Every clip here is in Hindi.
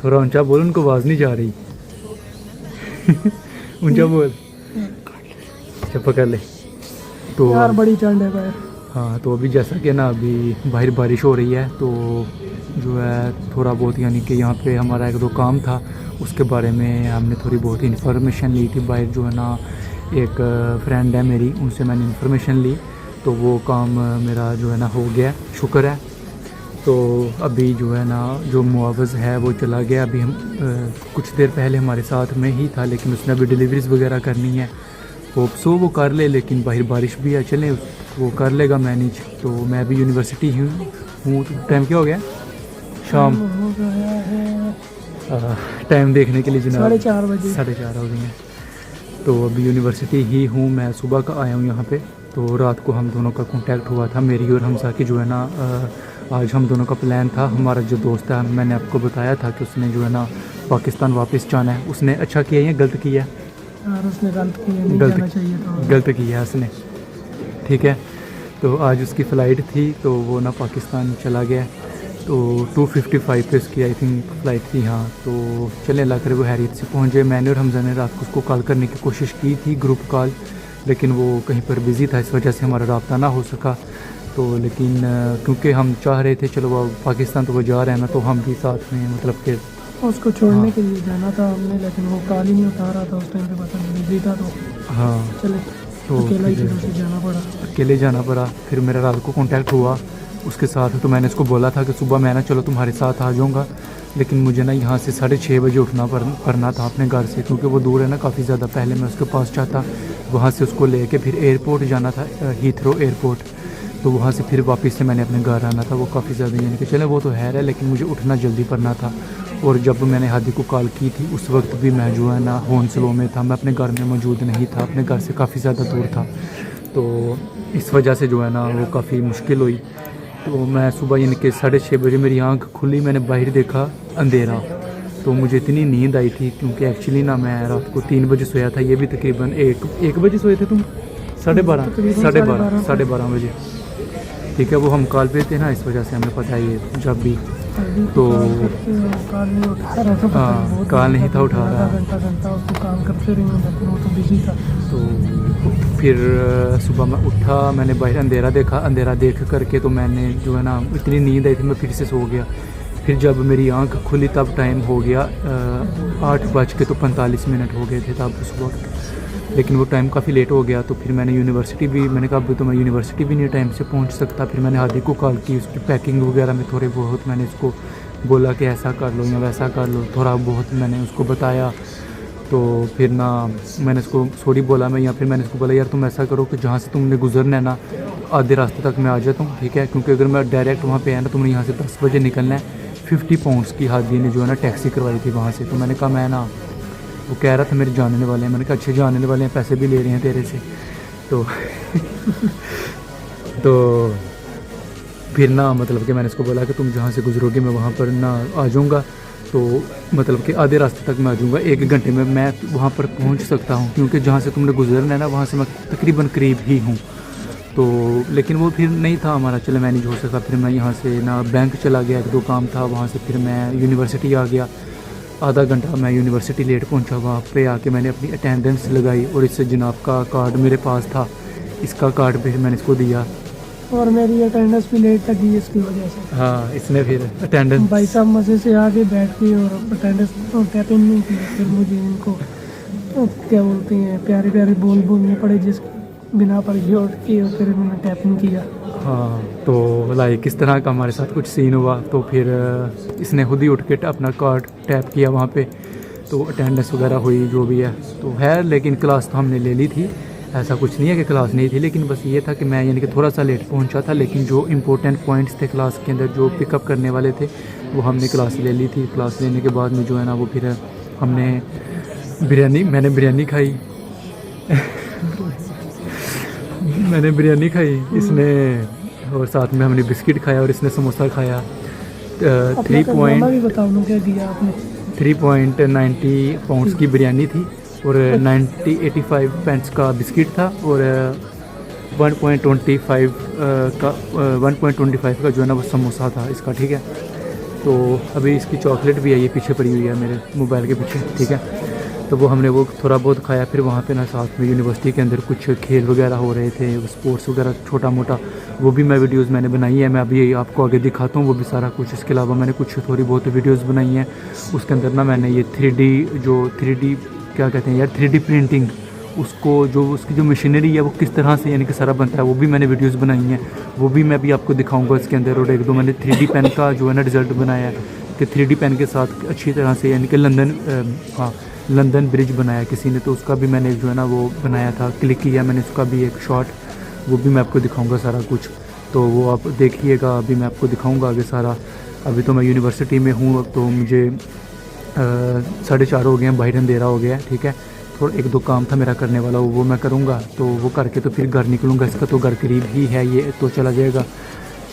थोड़ा ऊंचा बोल, उनको आवाज़ नहीं जा रही। ऊंचा बोल। अच्छा पकड़ ले। तो यार बड़ी ठंड है भाई। हाँ, तो अभी जैसा कि ना अभी बाहर बारिश हो रही है, तो जो है थोड़ा बहुत यानी कि यहाँ पे हमारा एक दो काम था, उसके बारे में हमने थोड़ी बहुत इन्फॉर्मेशन ली थी। बाहर जो है ना एक फ्रेंड है मेरी, उनसे मैंने इन्फॉर्मेशन ली, तो वो काम मेरा जो है ना हो गया, शुक्र है। तो अभी जो है ना जो मुआवज़ है वो चला गया। अभी हम कुछ देर पहले हमारे साथ में ही था, लेकिन उसने अभी डिलीवरीज वगैरह करनी है। होप सो वो कर ले, लेकिन बाहर बारिश भी है, चले वो कर लेगा मैनेज। तो मैं भी यूनिवर्सिटी हूँ। टाइम क्या हो गया? शाम हो गया है टाइम देखने के लिए जनाब 4:30 बजे। 4:30 हो गए हैं। तो अभी यूनिवर्सिटी ही हूँ, मैं सुबह का आया हूँ यहाँ पे। तो रात को हम दोनों का कांटेक्ट हुआ था, मेरी और हमजा की जो है ना। आज हम दोनों का प्लान था। हमारा जो दोस्त है, मैंने आपको बताया था कि उसने जो है ना पाकिस्तान वापस जाना है। उसने अच्छा किया या गलत किया? यार उसने गलत किया, नहीं जाना चाहिए था। गलत किया उसने, ठीक है। तो आज उसकी फ़्लाइट थी, तो वो ना पाकिस्तान चला गया। तो 2:55 पे उसकी आई थिंक फ़्लाइट थी। हाँ, तो चले अल्लाह करे वो हैरियत से पहुँचे। मैंने और हमजा ने रात को उसको कॉल करने की कोशिश की थी, ग्रुप कॉल, लेकिन वो कहीं पर बिज़ी था, इस वजह से हमारा रब्ता ना हो सका। तो लेकिन क्योंकि हम चाह रहे थे चलो वो पाकिस्तान तो वो जा रहे हैं ना, तो हम भी साथ में मतलब कि उसको छोड़ने के लिए जाना था हमने, लेकिन वो कॉल ही नहीं उठा रहा था उस टाइम पे, पता नहीं बिजी था। तो हाँ, चले तो अकेला ही फिर उसे जाना पड़ा। अकेले जाना पड़ा। फिर मेरा रात को कांटेक्ट हुआ उसके साथ, तो मैंने उसको बोला था कि सुबह मैं ना चलो तुम्हारे साथ आ जाऊँगा, लेकिन मुझे ना यहाँ से 6:30 बजे उठना पड़ना था अपने घर से, क्योंकि वो दूर है ना काफ़ी ज़्यादा। पहले मैं उसके पास चाहता, वहाँ से उसको लेके फिर एयरपोर्ट जाना था, हीथ्रो एयरपोर्ट। तो वहाँ से फिर वापस से मैंने अपने घर आना था। वो काफ़ी ज़्यादा यानी कि चले वो तो है, लेकिन मुझे उठना जल्दी पड़ना था। और जब मैंने हादी को कॉल की थी उस वक्त भी मैं जो है ना हॉन्सलो में था, मैं अपने घर में मौजूद नहीं था, अपने घर से काफ़ी ज़्यादा दूर था। तो इस वजह से जो है ना वो काफ़ी मुश्किल हुई। तो मैं सुबह यानी कि 6:30 बजे मेरी आँख खुली, मैंने बाहर देखा अंधेरा। तो मुझे इतनी नींद आई थी, क्योंकि एक्चुअली ना मैं रात को 3 बजे सोया था, ये भी तकरीबन 1 बजे सोए थे तुम? 12:30 बजे, ठीक है। वो हम कॉल पे थे ना, इस वजह से हमें पता है ये जब भी। तो कॉल नहीं उठा रहा था, हाँ, कॉल नहीं था उठा रहा। घंटा उसको काम करते रहे, लेकिन वो तो बिजी था। तो फिर सुबह मैं उठा, मैंने बाहर अंधेरा देखा, अंधेरा देख करके तो मैंने जो है ना इतनी नींद आई थी, मैं फिर से सो गया। फिर जब मेरी आंख खुली तब टाइम हो गया 8:45 हो गए थे तब उस वक्त, लेकिन वो टाइम काफ़ी लेट हो गया। तो फिर मैंने यूनिवर्सिटी भी, मैंने कहा अभी तो मैं यूनिवर्सिटी भी नहीं टाइम से पहुंच सकता। फिर मैंने हादी को कॉल की, उसकी पैकिंग वगैरह में थोड़े बहुत मैंने उसको बोला कि ऐसा कर लो या वैसा कर लो, थोड़ा बहुत मैंने उसको बताया। तो फिर ना मैंने उसको सॉरी बोला मैं, या फिर मैंने उसको बोला यार तुम ऐसा करो कि जहाँ से तुमने गुजरना है ना आधे रास्ते तक मैं आ जाता हूँ, ठीक है, क्योंकि अगर मैं डायरेक्ट वहाँ पे है ना, तुमने यहाँ से 10 बजे निकलना है। 50 पाउंड्स की हादी ने जो है ना टैक्सी करवाई थी वहाँ से। तो मैंने कहा मैं ना, वो कह रहा था मेरे जानने वाले हैं, मैंने कहा अच्छे जानने वाले हैं, पैसे भी ले रहे हैं तेरे से। तो तो फिर ना मतलब कि मैंने उसको बोला कि तुम जहाँ से गुजरोगे मैं वहाँ पर ना आ जाऊँगा। तो मतलब कि आधे रास्ते तक मैं आ जाऊँगा, 1 घंटे में मैं वहाँ पर पहुँच सकता हूँ, क्योंकि जहाँ से तुमने गुजरना है ना वहाँ से मैं तकरीबन करीब ही हूँ। तो लेकिन वो फिर नहीं था हमारा, चलो मैनेज हो सका। फिर मैं यहाँ से ना बैंक चला गया, 1-2 काम था वहाँ से। फिर मैं यूनिवर्सिटी आ गया, आधा घंटा मैं यूनिवर्सिटी लेट पहुँचा। वहाँ पे आके मैंने अपनी अटेंडेंस लगाई, और इससे जनाब का कार्ड मेरे पास था, इसका कार्ड भी मैंने इसको दिया। और मेरी अटेंडेंस भी लेट लगी इसकी वजह से। हाँ, इसने फिर अटेंडेंस, भाई साहब मज़े से आगे बैठ के और अटेंडेंस टैपिंग नहीं की। फिर मुझे इनको क्या बोलते हैं प्यारे प्यारे बोलने पड़े, जिस बिना पर उठ के, और फिर उन्होंने टैपिंग किया। हाँ, तो लाइक इस तरह का हमारे साथ कुछ सीन हुआ। तो फिर इसने खुद ही उठ के अपना कार्ड टैप किया वहाँ पे, तो अटेंडेंस वगैरह हुई जो भी है तो है। लेकिन क्लास तो हमने ले ली थी, ऐसा कुछ नहीं है कि क्लास नहीं थी, लेकिन बस ये था कि मैं यानी कि थोड़ा सा लेट पहुंचा था। लेकिन जो इम्पोर्टेंट पॉइंट्स थे क्लास के अंदर, जो पिकअप करने वाले थे, वो हमने क्लास ले ली थी। क्लास लेने के बाद में जो है ना वो फिर हमने मैंने बिरयानी खाई मैंने बिरयानी खाई, इसने, और साथ में हमने बिस्किट खाया, और इसने समोसा खाया। 3.90 पाउंड्स की बिरयानी थी, और 85 पेंस का बिस्किट था, और 1.25 का 1.25 का जो है ना वो समोसा था इसका, ठीक है। तो अभी इसकी चॉकलेट भी है, ये पीछे पड़ी हुई है मेरे मोबाइल के पीछे, ठीक है। तो वो हमने वो थोड़ा बहुत खाया। फिर वहाँ पे ना साथ में यूनिवर्सिटी के अंदर कुछ खेल वगैरह हो रहे थे, स्पोर्ट्स वगैरह छोटा मोटा, वो भी मैं वीडियोस मैंने बनाई है। मैं अभी आपको आगे दिखाता हूँ वो भी सारा कुछ। इसके अलावा मैंने कुछ थोड़ी बहुत वीडियोस बनाई हैं। उसके अंदर ना मैंने ये 3D क्या कहते हैं यार, 3D प्रिंटिंग, उसको जो उसकी जो मशीनरी है वो किस तरह से यानी कि सारा बनता है, वो भी मैंने वीडियोस बनाई हैं। वो भी मैं भी आपको दिखाऊंगा इसके अंदर। और एक दो मैंने 3D पेन का जो है ना रिज़ल्ट बनाया है कि 3D पेन के साथ अच्छी तरह से यानी कि लंदन ब्रिज बनाया किसी ने, तो उसका भी मैंने जो है ना वो बनाया था, क्लिक किया मैंने उसका भी एक शॉट, वो भी मैं आपको दिखाऊंगा सारा कुछ। तो वो आप देखिएगा, अभी मैं आपको दिखाऊंगा आगे सारा। अभी तो मैं यूनिवर्सिटी में हूँ, तो मुझे 4:30 हो गए हैं, बाहर अंधेरा हो गया है, ठीक है। थोड़ा एक दो काम था मेरा करने वाला, वो मैं करूँगा, तो वो करके तो फिर घर निकलूँगा। इसका तो घर करीब ही है, ये तो चला जाएगा।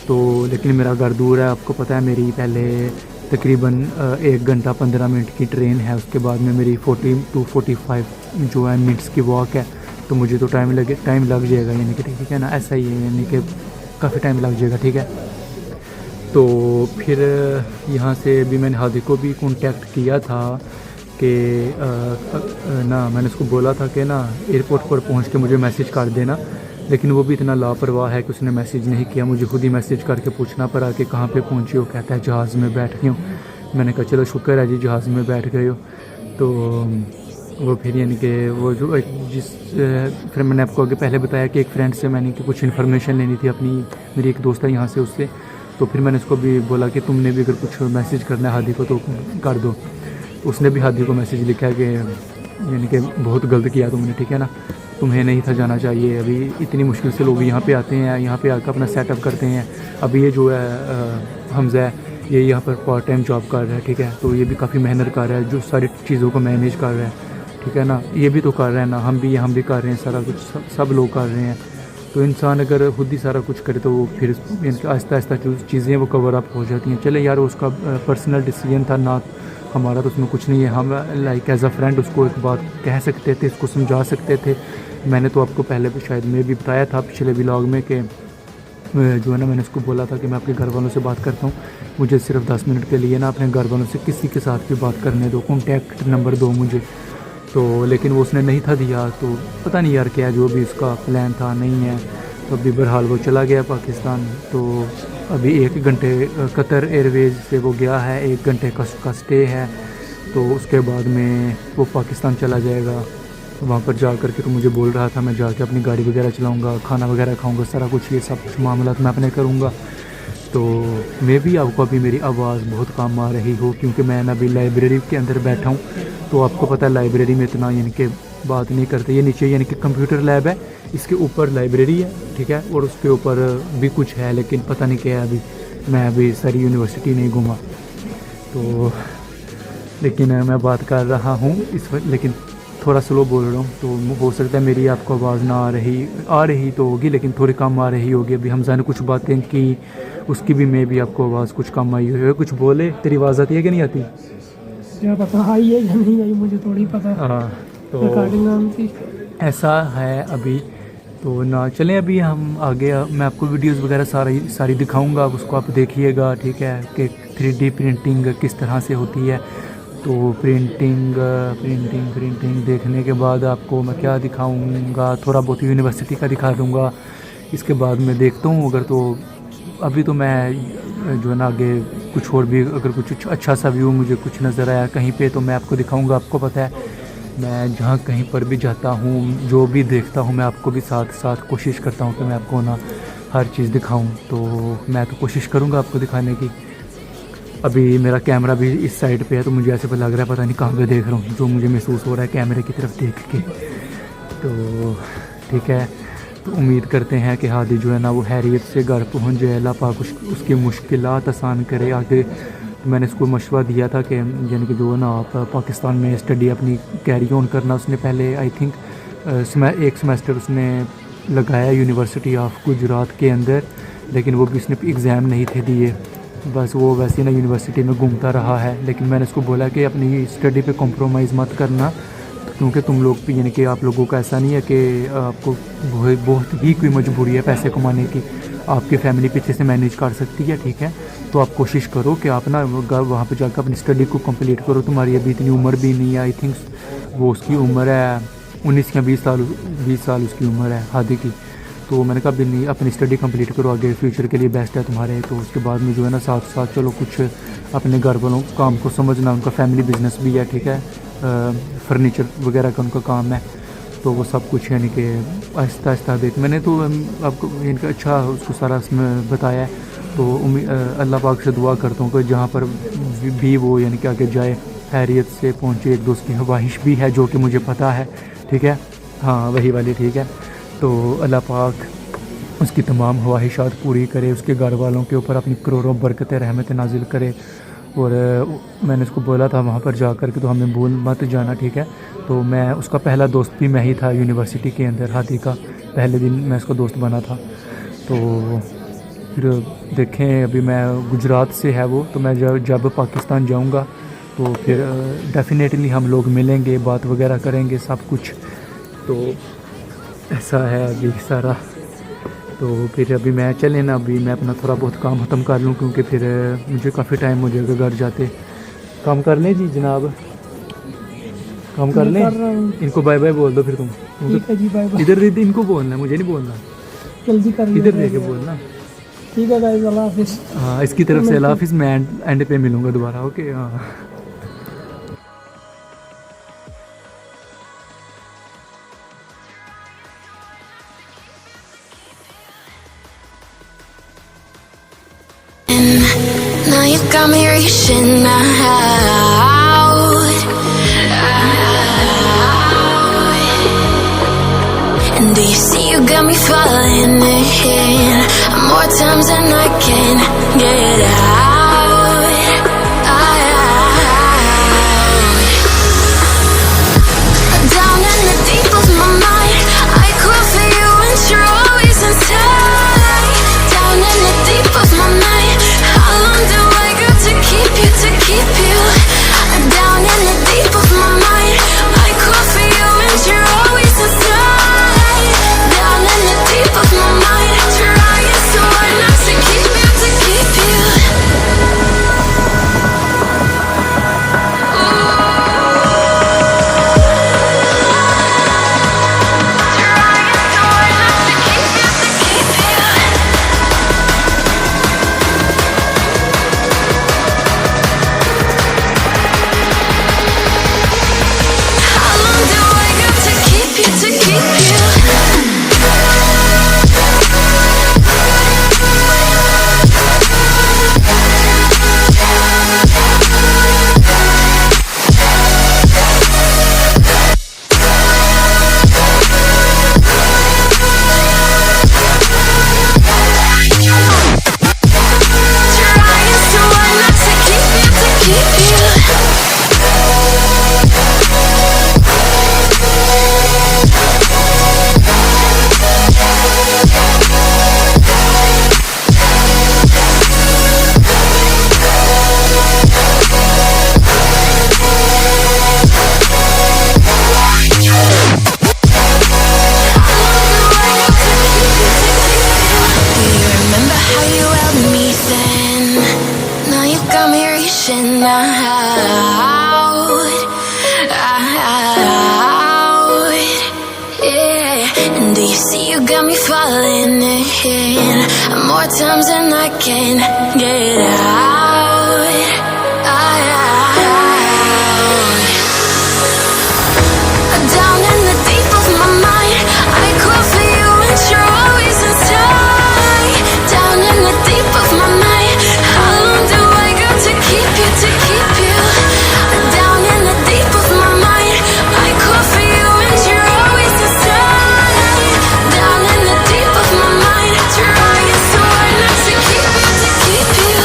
तो लेकिन मेरा घर दूर है, आपको पता है। मेरी पहले तकरीबन 1 घंटा 15 मिनट की ट्रेन है, उसके बाद में मेरी 40 to 45 जो है मिनट्स की वॉक है। तो मुझे तो टाइम लग जाएगा, यानी कि ठीक है ना, ऐसा ही है, यानी कि काफ़ी टाइम लग जाएगा, ठीक है। तो फिर यहाँ से भी मैंने हादी को भी कांटेक्ट किया था कि ना मैंने उसको बोला था कि ना एयरपोर्ट पर पहुँच के मुझे मैसेज कर देना, लेकिन वो भी इतना लापरवाह है कि उसने मैसेज नहीं किया। मुझे खुद ही मैसेज करके पूछना पड़ा कि कहाँ पे पहुँचे हो। कहता है जहाज़ में बैठ गई हूँ। मैंने कहा चलो शुक्र है जी जहाज़ में बैठ गए हो। तो वो फिर यानी कि वो जो फिर मैंने आपको आगे पहले बताया कि एक फ्रेंड से मैंने कि कुछ इन्फॉर्मेशन लेनी थी अपनी, मेरी एक दोस्त है यहाँ से, उससे। तो फिर मैंने उसको भी बोला कि तुमने भी अगर कुछ मैसेज करना है हादी को तो कर दो। उसने भी हादी को मैसेज लिखा कि यानी कि बहुत गलत किया तुमने, ठीक है ना, तुम्हें नहीं था जाना चाहिए। अभी इतनी मुश्किल से लोग यहाँ पे आते हैं, यहाँ पे आकर अपना सेटअप करते हैं। अभी ये जो है हमज़ा है, ये यहाँ पर पार्ट टाइम जॉब कर रहा है, ठीक है। तो ये भी काफ़ी मेहनत कर रहा है, जो सारी चीज़ों को मैनेज कर रहा है, ठीक है ना। ये भी तो कर रहा है ना, हम भी कर रहे हैं, सारा कुछ सब लोग कर रहे हैं। तो इंसान अगर खुद ही सारा कुछ करे तो वो फिर आहिस्ता आहिस्ता जो चीज़ें वो कवर अप हो जाती हैं। चले यार, उसका पर्सनल डिसीजन था ना, हमारा तो उसमें कुछ नहीं है। हम लाइक एज अ फ्रेंड उसको एक बात कह सकते थे, उसको समझा सकते थे। मैंने तो आपको पहले भी शायद मैं भी बताया था पिछले व्लॉग में कि जो है ना मैंने उसको बोला था कि मैं अपने घर वालों से बात करता हूँ, मुझे सिर्फ 10 मिनट के लिए ना अपने घर वालों से किसी के साथ भी बात करने दो, कॉन्टैक्ट नंबर दो मुझे। तो लेकिन वो उसने नहीं था दिया। तो पता नहीं यार क्या जो भी उसका प्लान था नहीं है। तो अभी बहरहाल वो चला गया पाकिस्तान। तो अभी 1 घंटे कतर एयरवेज़ से वो गया है, 1 घंटे का स्टे है। तो उसके बाद में वो पाकिस्तान चला जाएगा। वहाँ पर जा कर के तो मुझे बोल रहा था मैं जाके अपनी गाड़ी वगैरह चलाऊँगा, खाना वगैरह खाऊँगा, सारा कुछ ये सब कुछ मामला मैं अपने करूँगा। तो मैं भी आपको अभी मेरी आवाज़ बहुत काम आ रही हो, क्योंकि मैं अभी लाइब्रेरी के अंदर बैठा हूँ। तो आपको पता है लाइब्रेरी में इतना यानी कि बात नहीं करते। ये नीचे यानी कि कंप्यूटर लैब है, इसके ऊपर लाइब्रेरी है, ठीक है, और उसके ऊपर भी कुछ है, लेकिन पता नहीं क्या है। अभी मैं अभी सारी यूनिवर्सिटी नहीं घूमा, तो लेकिन मैं बात कर रहा हूँ इस वक्त, लेकिन थोड़ा स्लो बोल रहा हूँ। तो हो सकता है मेरी आपको आवाज़ ना आ रही तो होगी, लेकिन थोड़ी कम आ रही होगी। अभी हमज़ा ने कुछ बातें की, उसकी भी मैं भी आपको आवाज़ कुछ कम आई हुई है। कुछ बोले, तेरी आवाज़ आती है कि नहीं आती? क्या पता आई है या नहीं आई, मुझे थोड़ी पता। हाँ, तो रिकॉर्डिंग ऑन थी, ऐसा है अभी। तो ना चलें अभी हम आगे, मैं आपको वीडियोस वगैरह सारी दिखाऊंगा, उसको आप देखिएगा, ठीक है, कि 3D प्रिंटिंग किस तरह से होती है। तो प्रिंटिंग देखने के बाद आपको मैं क्या दिखाऊंगा, थोड़ा बहुत यूनिवर्सिटी का दिखा दूंगा। इसके बाद मैं देखता हूँ अगर, तो अभी तो मैं जो है ना आगे कुछ और भी अगर कुछ अच्छा सा व्यू मुझे कुछ नज़र आया कहीं पे तो मैं आपको दिखाऊंगा। आपको पता है मैं जहाँ कहीं पर भी जाता हूँ, जो भी देखता हूँ, मैं आपको भी साथ साथ कोशिश करता हूँ कि मैं आपको ना हर चीज़ दिखाऊँ। तो मैं तो कोशिश करूँगा आपको दिखाने की। अभी मेरा कैमरा भी इस साइड पे है, तो मुझे ऐसे पर लग रहा है पता नहीं कहाँ पे देख रहा हूँ, जो मुझे महसूस हो रहा है कैमरे की तरफ देख के। तो ठीक है, तो उम्मीद करते हैं कि हादी जो है ना वो हैरियत से घर पहुँच जाए, अल्लाह पाक उसकी मुश्किलात आसान करे आगे। तो मैंने इसको मशवरा दिया था कि यानी कि जो है ना आप पाकिस्तान में स्टडी अपनी कैरी ऑन करना। उसने पहले आई थिंक एक सेमेस्टर उसने लगाया यूनिवर्सिटी ऑफ गुजरात के अंदर, लेकिन वो भी उसने एग्ज़ाम नहीं थे दिए, बस वो वैसे ना यूनिवर्सिटी में घूमता रहा है। लेकिन मैंने उसको बोला कि अपनी स्टडी पे कॉम्प्रोमाइज़ मत करना, क्योंकि तुम लोग भी यानी कि आप लोगों का ऐसा नहीं है कि आपको बहुत ही कोई मजबूरी है पैसे कमाने की। आपकी फैमिली पीछे से मैनेज कर सकती है, ठीक है। तो आप कोशिश करो कि आप ना वहाँ पे जाकर अपनी स्टडी को कंप्लीट करो। तुम्हारी अभी इतनी उम्र भी नहीं है, आई थिंक वो उसकी उम्र है 19 या 20 साल उसकी उम्र है हादी की। तो मैंने कहा अभी नहीं, अपनी स्टडी कंप्लीट करो, आगे फ्यूचर के लिए बेस्ट है तुम्हारे। तो उसके बाद में जो है ना साथ साथ चलो कुछ अपने घर वालों काम को समझना, उनका फैमिली बिजनेस भी है, ठीक है, फर्नीचर वगैरह का उनका काम है। तो वो सब कुछ यानी कि आहिस्ता आहिस्ता देख, मैंने तो आपको इनका अच्छा उसको सारा उसमें बताया है। तो अल्लाह पाक से दुआ करता हूँ कि जहाँ पर भी वो यानी कि आगे जाए खैरियत से पहुँचे। एक दोस्त की ख्वाहिश भी है जो कि मुझे पता है, ठीक है, हाँ वही वाली, ठीक है। तो अल्लाह पाक उसकी तमाम ख्वाहिशात पूरी करे, उसके घर वालों के ऊपर अपनी करोड़ों बरकतें रहमतें नाजिल करे। और मैंने उसको बोला था वहाँ पर जा कर के तो हमें भूल मत जाना, ठीक है। तो मैं उसका पहला दोस्त भी मैं ही था यूनिवर्सिटी के अंदर, हादी का पहले दिन मैं उसका दोस्त बना था। तो फिर देखें, अभी मैं गुजरात से है वो, तो मैं जब पाकिस्तान जाऊँगा तो फिर डेफिनेटली हम लोग मिलेंगे, बात वगैरह करेंगे सब कुछ। तो ऐसा है अभी सारा। तो फिर अभी मैं चले ना, अभी मैं अपना थोड़ा बहुत काम ख़त्म कर लूँ क्योंकि फिर मुझे काफ़ी टाइम हो जाएगा घर जाते। काम कर लें जी जनाब, काम कर लें। इनको बाय बाय बोल दो फिर तुम। ठीक है जी, बाय बाय। इधर इनको बोलना है, मुझे नहीं बोलना, जल्दी कर इधर दे के बोलना। ठीक है गाइस, अल्लाह हाफिज़। हाँ, इसकी तरफ से अल्लाह हाफिज़। मैं एंड पे मिलूँगा दोबारा, ओके। हाँ Now you got me reaching out, and do you see you got me falling in more times than I can get out. Down in the deep of my mind, I call for you and you're always inside. Down in the deep of my mind, how long do I got to keep you, to keep you? Down in the deep of my mind, I call for you and you're always inside. Down in the deep of my mind, trying so hard not to keep you, to keep you. How long do I got to keep you, to keep you? Trying so hard not to keep you, to keep you. Do you remember how you held me then? Now you got me reaching out, yeah. And do you see you got me falling in more times than I can get out. Down in the deep of my mind, I call for you and you're always inside. Down in the deep of my mind, how long do I got to keep you, to keep you? Down in the deep of my mind, I call for you and you're always inside. Down in the deep of my mind, trying so hard not to keep you, to keep you.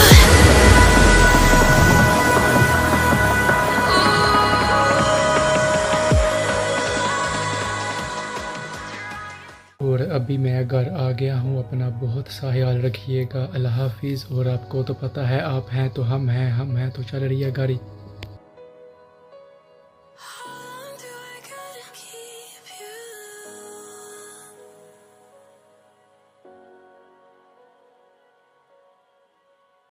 और अभी मैं घर आ गया हूँ। अपना बहुत सा ख्याल रखिएगा। अल्लाह हाफिज़। और आपको तो पता है, आप हैं तो हम हैं, हम हैं तो चल रही है गाड़ी।